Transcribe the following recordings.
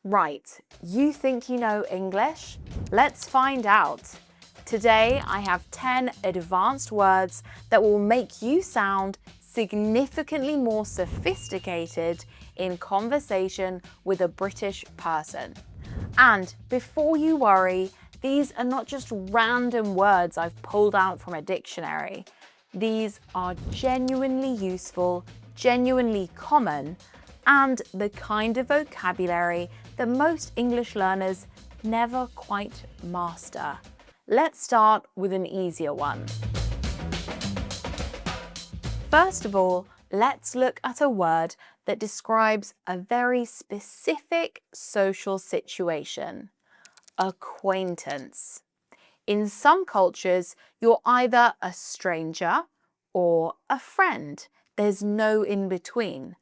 Right, you think you know English? Let's find out. Today, I have 10 advanced words that will make you sound significantly more sophisticated in conversation with a British person. And before you worry, these are not just random words I've pulled out from a dictionary. These are genuinely useful, genuinely common, and the kind of vocabulary that most English learners never quite master. Let's start with an easier one. First of all, let's look at a word that describes a very specific social situation: acquaintance. In some cultures, you're either a stranger or a friend. There's no in between.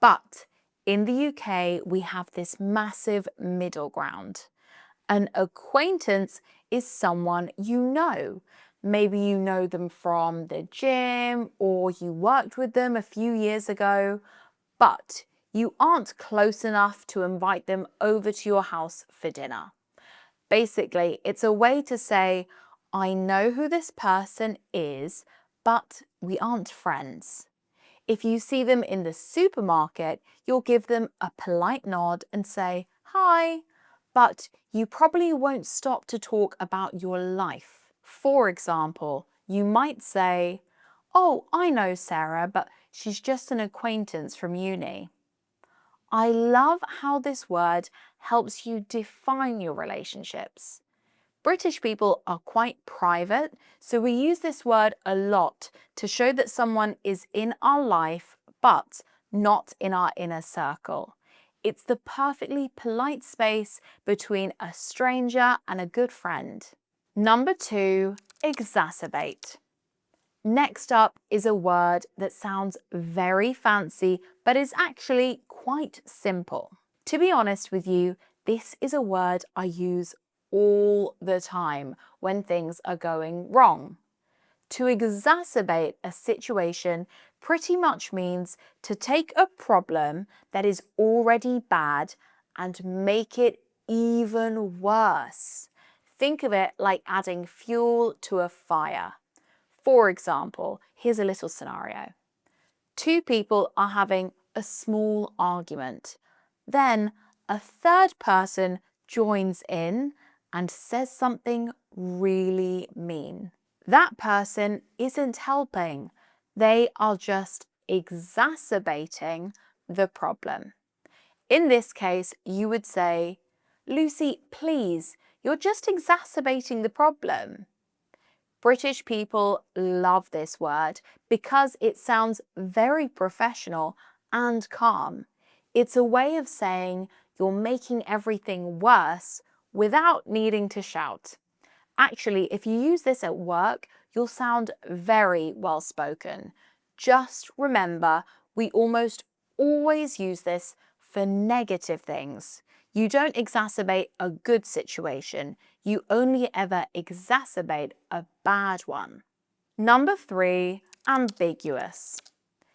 But in the UK, we have this massive middle ground. An acquaintance is someone you know. Maybe you know them from the gym or you worked with them a few years ago, but you aren't close enough to invite them over to your house for dinner. Basically, it's a way to say, I know who this person is, but we aren't friends. If you see them in the supermarket, you'll give them a polite nod and say, hi, but you probably won't stop to talk about your life. For example, you might say, oh, I know Sarah, but she's just an acquaintance from uni. I love how this word helps you define your relationships. British people are quite private, so we use this word a lot to show that someone is in our life, but not in our inner circle. It's the perfectly polite space between a stranger and a good friend. Number 2, exacerbate. Next up is a word that sounds very fancy, but is actually quite simple. To be honest with you, this is a word I use all the time when things are going wrong. To exacerbate a situation pretty much means to take a problem that is already bad and make it even worse. Think of it like adding fuel to a fire. For example, here's a little scenario. 2 people are having a small argument. Then a third person joins in and says something really mean. That person isn't helping. They are just exacerbating the problem. In this case, you would say, Lucy, please, you're just exacerbating the problem. British people love this word because it sounds very professional and calm. It's a way of saying you're making everything worse without needing to shout. Actually, if you use this at work, you'll sound very well spoken. Just remember, we almost always use this for negative things. You don't exacerbate a good situation. You only ever exacerbate a bad one. Number 3, ambiguous.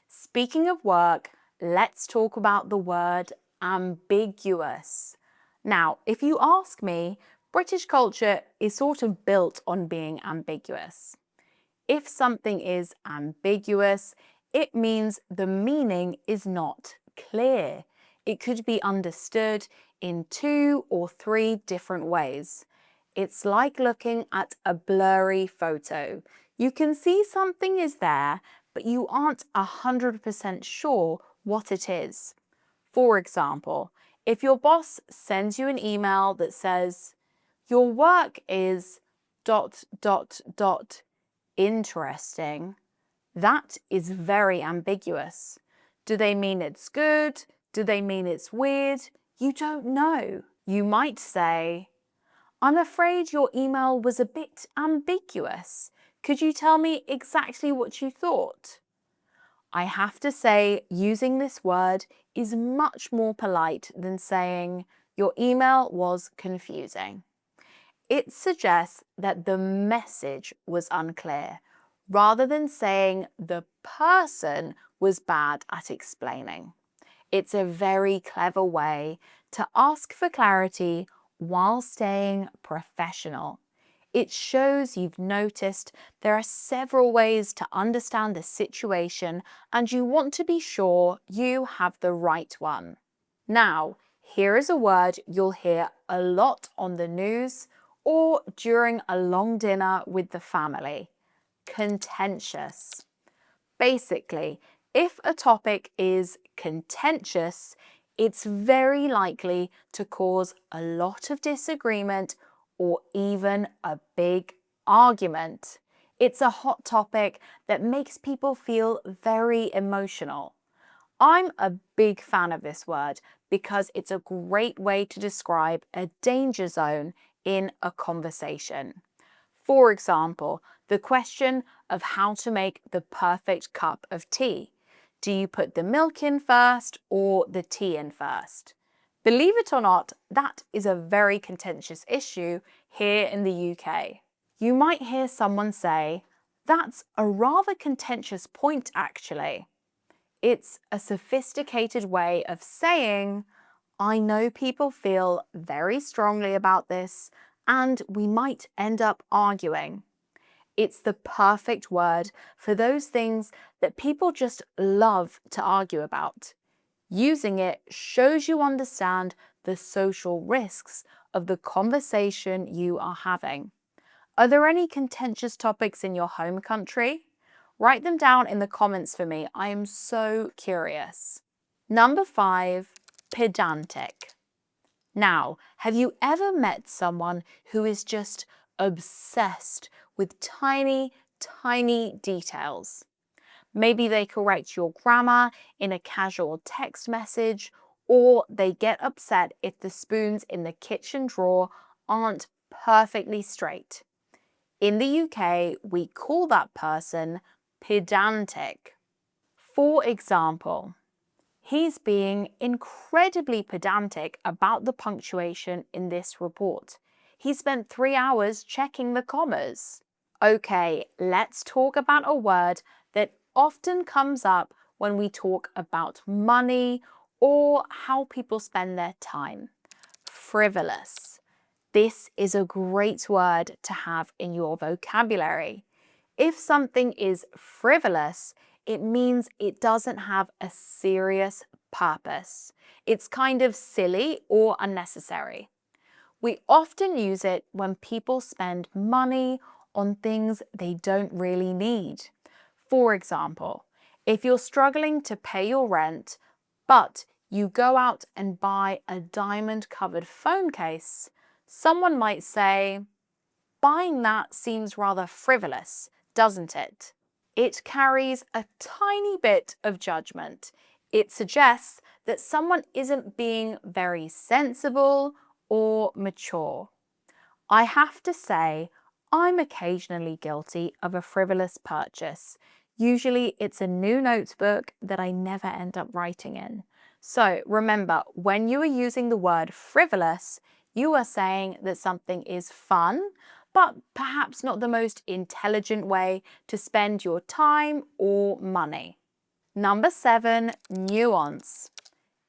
Speaking of work, let's talk about the word ambiguous. Now, if you ask me, British culture is sort of built on being ambiguous. If something is ambiguous, it means the meaning is not clear. It could be understood in 2 or 3 different ways. It's like looking at a blurry photo. You can see something is there, but you aren't 100% sure what it is. For example, if your boss sends you an email that says, your work is ... interesting, that is very ambiguous. Do they mean it's good? Do they mean it's weird? You don't know. You might say, I'm afraid your email was a bit ambiguous. Could you tell me exactly what you thought? I have to say, using this word is much more polite than saying, your email was confusing. It suggests that the message was unclear, rather than saying the person was bad at explaining. It's a very clever way to ask for clarity while staying professional. It shows you've noticed there are several ways to understand the situation and you want to be sure you have the right one. Now, here is a word you'll hear a lot on the news or during a long dinner with the family. Contentious. Basically, if a topic is contentious, it's very likely to cause a lot of disagreement or even a big argument. It's a hot topic that makes people feel very emotional. I'm a big fan of this word because it's a great way to describe a danger zone in a conversation. For example, the question of how to make the perfect cup of tea. Do you put the milk in first or the tea in first? Believe it or not, that is a very contentious issue here in the UK. You might hear someone say, "That's a rather contentious point, actually." It's a sophisticated way of saying, "I know people feel very strongly about this, and we might end up arguing." It's the perfect word for those things that people just love to argue about. Using it shows you understand the social risks of the conversation you are having. Are there any contentious topics in your home country? Write them down in the comments for me. I am so curious. Number 5, pedantic. Now, have you ever met someone who is just obsessed with tiny, tiny details? Maybe they correct your grammar in a casual text message, or they get upset if the spoons in the kitchen drawer aren't perfectly straight. In the UK, we call that person pedantic. For example, he's being incredibly pedantic about the punctuation in this report. He spent 3 hours checking the commas. Okay, let's talk about a word that often comes up when we talk about money or how people spend their time. Frivolous. This is a great word to have in your vocabulary. If something is frivolous, it means it doesn't have a serious purpose. It's kind of silly or unnecessary. We often use it when people spend money on things they don't really need. For example, if you're struggling to pay your rent, but you go out and buy a diamond-covered phone case, someone might say, "Buying that seems rather frivolous, doesn't it?" It carries a tiny bit of judgment. It suggests that someone isn't being very sensible or mature. I have to say, I'm occasionally guilty of a frivolous purchase. Usually it's a new notebook that I never end up writing in. So remember, when you are using the word frivolous, you are saying that something is fun, but perhaps not the most intelligent way to spend your time or money. Number 7, nuance.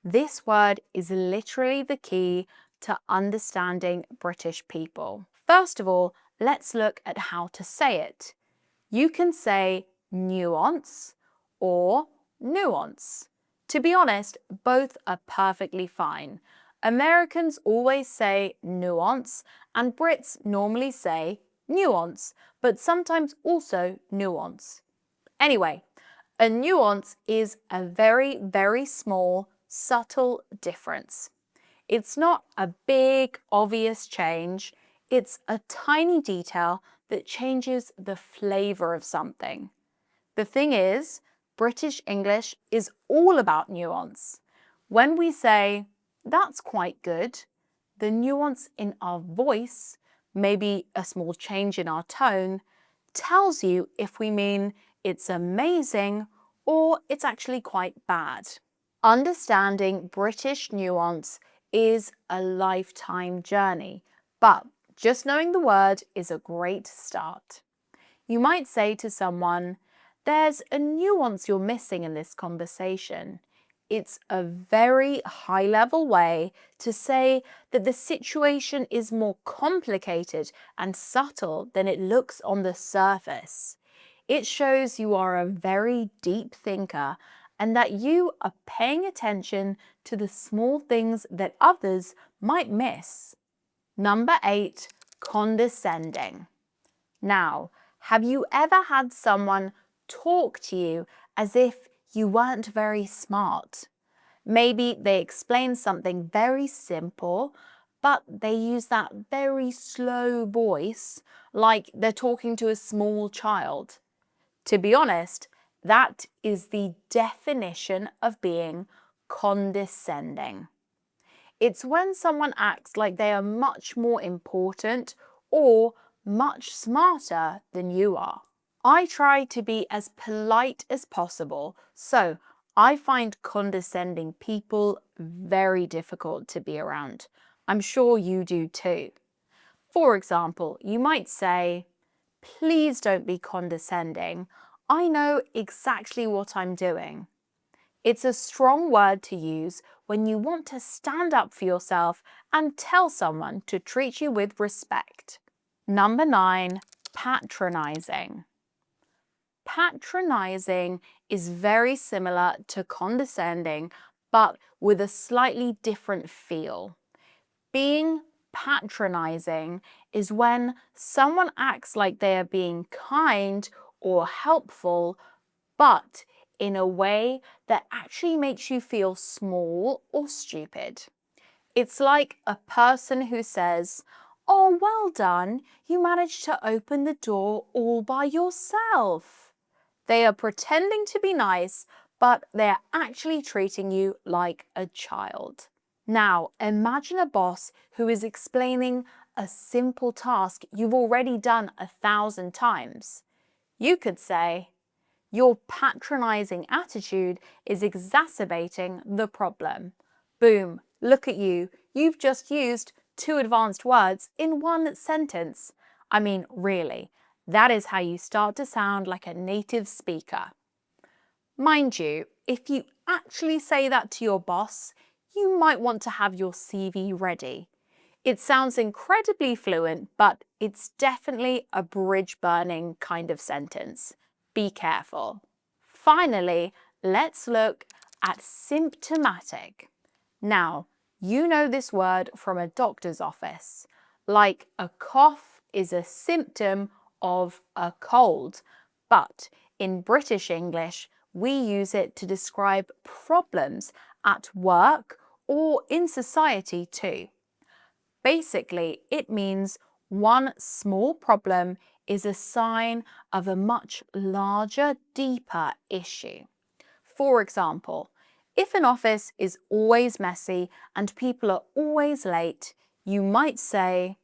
This word is literally the key to understanding British people. First of all, let's look at how to say it. You can say nuance or nuance. To be honest, both are perfectly fine. Americans always say nuance and Brits normally say nuance, but sometimes also nuance. Anyway, a nuance is a very, very small, subtle difference. It's not a big, obvious change. It's a tiny detail that changes the flavour of something. The thing is, British English is all about nuance. When we say, "That's quite good," the nuance in our voice, maybe a small change in our tone, tells you if we mean it's amazing or it's actually quite bad. Understanding British nuance is a lifetime journey, but just knowing the word is a great start. You might say to someone, "There's a nuance you're missing in this conversation. It's a very high-level way to say that the situation is more complicated and subtle than it looks on the surface. It shows you are a very deep thinker and that you are paying attention to the small things that others might miss. Number 8, condescending. Now, have you ever had someone talk to you as if you weren't very smart? Maybe they explain something very simple, but they use that very slow voice, like they're talking to a small child. To be honest, that is the definition of being condescending. It's when someone acts like they are much more important or much smarter than you are. I try to be as polite as possible, so I find condescending people very difficult to be around. I'm sure you do too. For example, you might say, "Please don't be condescending. I know exactly what I'm doing." It's a strong word to use when you want to stand up for yourself and tell someone to treat you with respect. Number 9, patronizing. Patronizing is very similar to condescending, but with a slightly different feel. Being patronizing is when someone acts like they are being kind or helpful, but in a way that actually makes you feel small or stupid. It's like a person who says, "Oh, well done, you managed to open the door all by yourself." They are pretending to be nice, but they're actually treating you like a child. Now, imagine a boss who is explaining a simple task you've already done 1,000 times. You could say, "Your patronizing attitude is exacerbating the problem." Boom, look at you. You've just used 2 advanced words in one sentence. I mean, really, that is how you start to sound like a native speaker. Mind you, if you actually say that to your boss, you might want to have your CV ready. It sounds incredibly fluent, but it's definitely a bridge-burning kind of sentence. Be careful. Finally, let's look at symptomatic. Now, you know this word from a doctor's office. Like a cough is a symptom of a cold, but in British English, we use it to describe problems at work or in society too. Basically, it means one small problem is a sign of a much larger, deeper issue. For example, if an office is always messy and people are always late, you might say,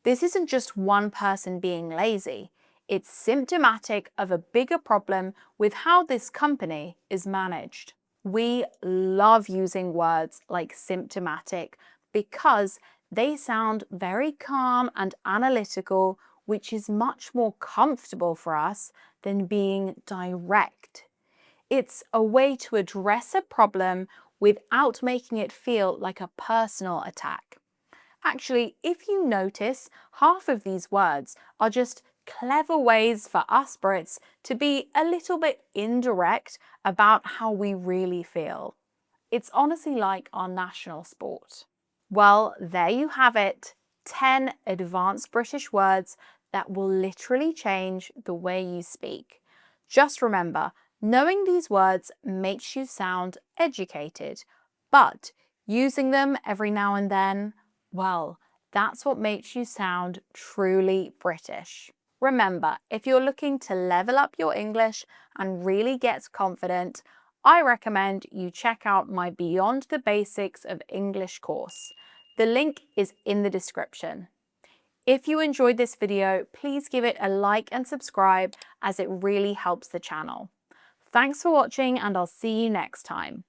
"This isn't just one person being lazy. It's symptomatic of a bigger problem with how this company is managed." We love using words like symptomatic because they sound very calm and analytical, which is much more comfortable for us than being direct. It's a way to address a problem without making it feel like a personal attack. Actually, if you notice, half of these words are just clever ways for us Brits to be a little bit indirect about how we really feel. It's honestly like our national sport. Well, there you have it, 10 advanced British words that will literally change the way you speak. Just remember, knowing these words makes you sound educated, but using them every now and then, well, that's what makes you sound truly British. Remember, if you're looking to level up your English and really get confident, I recommend you check out my Beyond the Basics of English course. The link is in the description. If you enjoyed this video, please give it a like and subscribe as it really helps the channel. Thanks for watching and I'll see you next time.